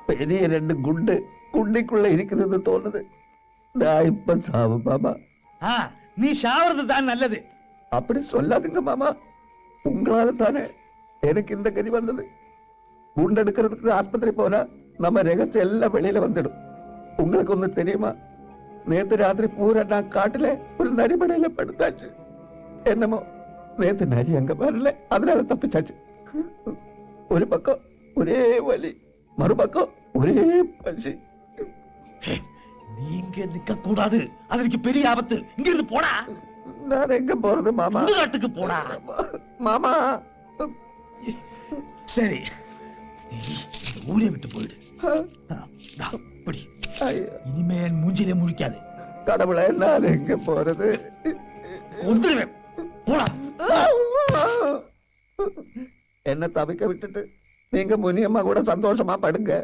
பெரிய 2 குண்டு குண்டிக்குள்ள இருக்குதுன்னு தோணுது. நான் இப்ப சாவு மாமா. நீ சாவறது தான் நல்லது. அப்படி சொல்லாதுங்க மாமா. உங்களால தானே எனக்கு இந்த கதி வந்தது. குண்டெடுக்கிறதுக்கு ஆஸ்பத்திரி போனா நம்ம ரகசியம் எல்லாம் வெளியில வந்துடும். உங்களுக்கு ஒண்ணு தெரியுமா? நேத்து ராத்திரி பூரா நான் காட்டுல ஒரு நரிமடையில படுத்தாச்சு. என்னமோ நேத்து நரி அங்க வரல, அதனால தப்பிச்சாச்சு. ஒரு பக்கம் ஒரே வலி, மறுபக்கம் ஒரே பசி. நீங்க நிக்க கூடாது, அதற்கு பெரிய ஆபத்து. இங்க இருந்து போடா. நான் எங்க போறது மாமா? காட்டுக்கு போடா மாமா. சரி, ஊரை விட்டு போயிடு. இனிமேல் மூஞ்சிலே முழிக்காது. கடவுளை, நான் எங்க போறது? கொன்றுவேன். போடா. என்ன தவிக்க விட்டுட்டு நீங்க முனியம்மா கூட சந்தோஷமா படுங்க.